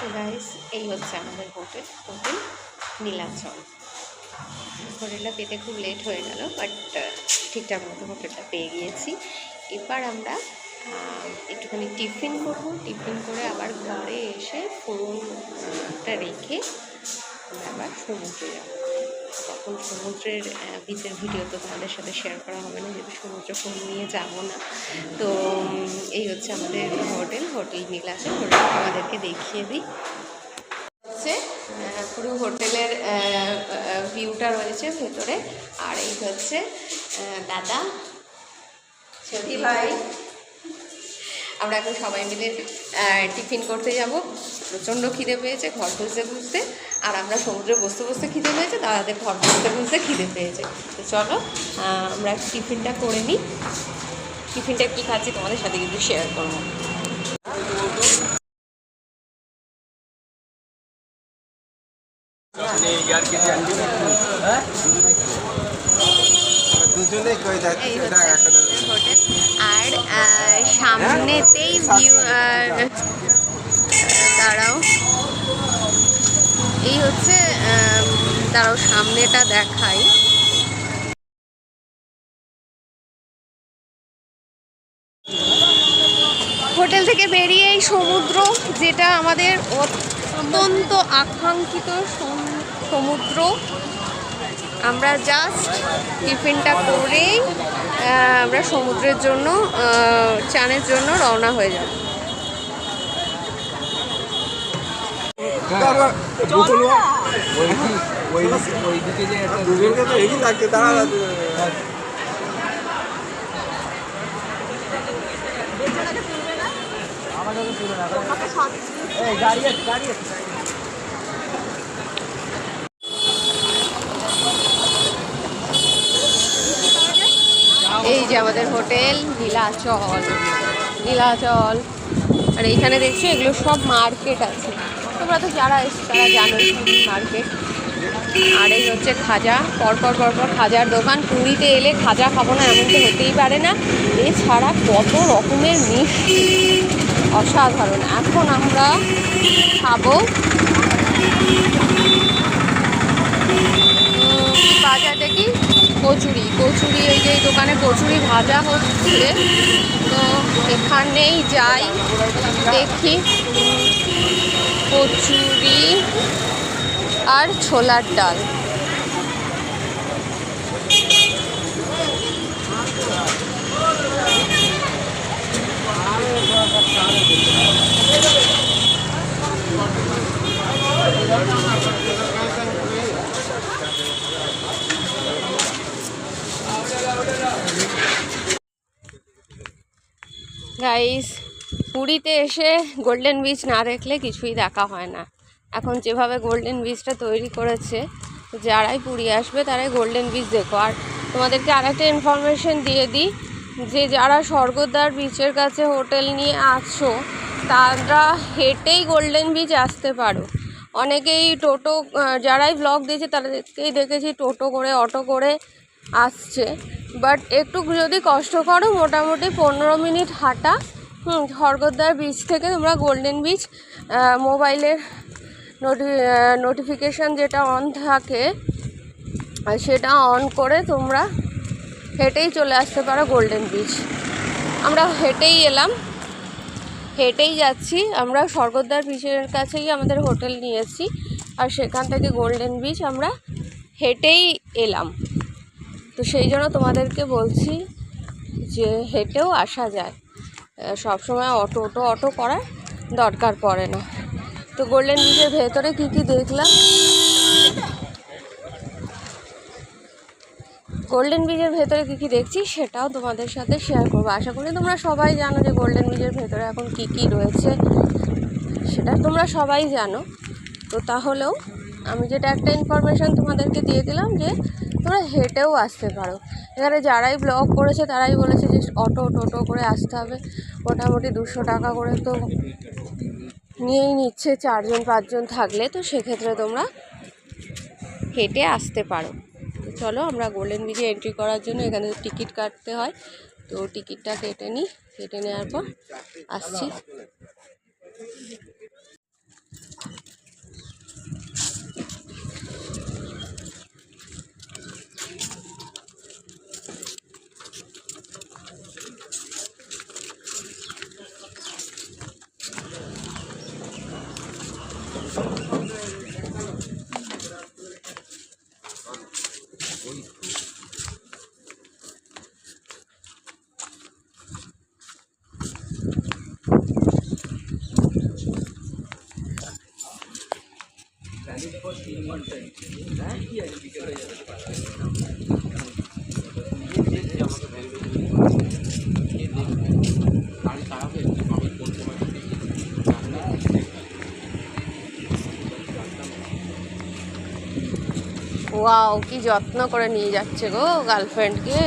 তো গাইস, এই হচ্ছে আমাদের হোটেল নীলাচল। হোটেলটা পেতে খুব লেট হয়ে গেল, বাট ঠিকঠাক মতো হোটেলটা পেয়ে গিয়েছি। এবার আমরা একটুখানি টিফিন করব। টিফিন করে আবার ঘরে এসে ফোনটা রেখে আমরা আবার সমুদ্রে যাব। তখন সমুদ্রের বিচের ভিডিও তো তোমাদের সাথে শেয়ার করা হবে না, যেহেতু সমুদ্র ফোন নিয়ে যাব না। তো এই হচ্ছে আমাদের হোটেল নীলাচল। হোটেল আমাদেরকে দেখিয়ে দিই। হচ্ছে পুরো হোটেলের ভিউটা রয়েছে ভেতরে। আর এই হচ্ছে দাদা, সতী ভাই। আমরা এখন সবাই মিলে টিফিন করতে যাব। প্রচণ্ড খিদে পেয়েছে ঘর বুঝতে আর আমরা সমুদ্রে বসতে খিদে পেয়েছে, দাদাদের ঘর বুঝতে খিদে পেয়েছে। তো চলো আমরা টিফিনটা করে নিই। টিফিনটা কী খাচ্ছি তোমাদের সাথে কিন্তু শেয়ার করবো। আর সামনেতেই ভিউ, দাঁড়াও, এই হচ্ছে দাঁড়াও সামনেটা দেখাই। হোটেল থেকে বেরিয়েই সমুদ্র, যেটা আমাদের অত্যন্ত আকাঙ্ক্ষিত সমুদ্র। আমরা জাস্ট টিফিনটা করেই আমরা সমুদ্রের জন্য চানের জন্য রওনা হয়ে যাব। এই যে আমাদের হোটেল নীলাচল। আর এইখানে দেখছি এগুলো সব মার্কেট আছে, তোমরা তো যারা এসছো তারা জানোই মার্কেট। আর এই হচ্ছে খাজা, পরপর খাজার দোকান। পুরীতে এলে খাজা খাবো না এমন তো হতেই পারে না। এছাড়া কত রকমের মিষ্টি, অসাধারণ। এখন আমরা খাবো বাজার দেখি কচুরি। এই যে দোকানে কচুরি ভাজা হচ্ছে, তো এখানেই যাই দেখি। কচুরি আর ছোলার ডাল। গাইস, পুরীতে এসে গোল্ডেন বিচ না দেখলে কিছুই দেখা হয় না। এখন যেভাবে গোল্ডেন বিচটা তৈরি করেছে, যারাই পুরী আসবে তারাই গোল্ডেন বিচ দেখো। আর তোমাদেরকে আরেকটা ইনফরমেশন দিয়ে দিই, যে যারা স্বর্গদ্বার বিচের কাছে হোটেল নিয়ে আসছো তারা হেঁটেই গোল্ডেন বিচ আসতে পারো। অনেকেই টোটো, যারাই ব্লগ দিয়েছে তাদেরকেই দেখেছি টোটো করে, অটো করে আসছে। বাট একটু যদি কষ্ট করো, মোটামুটি 15 মিনিট হাঁটা স্বর্গদ্বার বিচ থেকে তোমরা গোল্ডেন বিচ, মোবাইলের নোটিফিকেশান যেটা অন থাকে সেটা অন করে তোমরা হেঁটেই চলে আসতে পারো গোল্ডেন বিচ। আমরা হেঁটেই এলাম, হেঁটেই যাচ্ছি। আমরা স্বর্গদ্বার বিচের কাছেই আমাদের হোটেল নিয়েছি, আর সেখান থেকে গোল্ডেন বিচ আমরা হেঁটেই এলাম। তো সেই জন্য তোমাদেরকে বলছি যে হেঁটেও আসা যায়, সবসময় অটো করার দরকার পড়ে না। তো গোল্ডেন বিচের ভেতরে কী দেখলাম, গোল্ডেন বিচের ভেতরে কী দেখছি সেটাও তোমাদের সাথে শেয়ার করবো। আশা করি তোমরা সবাই জানো যে গোল্ডেন বিচের ভেতরে এখন কী রয়েছে, সেটা তোমরা সবাই জানো। তো তাহলেও আমি যেটা একটা ইনফরমেশান তোমাদেরকে দিয়ে দিলাম যে তোমরা হেঁটেও আসতে পারো। এখানে যারাই ব্লগ করেছে তারাই বলেছে যে টোটো করে আসতে হবে। মোটামুটি 200 টাকা করে তো নিয়েই নিচ্ছে 4-5 জন থাকলে। তো সেক্ষেত্রে তোমরা হেঁটে আসতে পারো। তো চলো আমরা গোল্ডেন বিচে এন্ট্রি করার জন্য এখানে টিকিট কাটতে হয়, তো টিকিটটা কেটে নিই। কেটে নেওয়ার পর আসছি। ওয়াও, কি যত্ন করে নিয়ে যাচ্ছে গো গার্লফ্রেন্ডকে।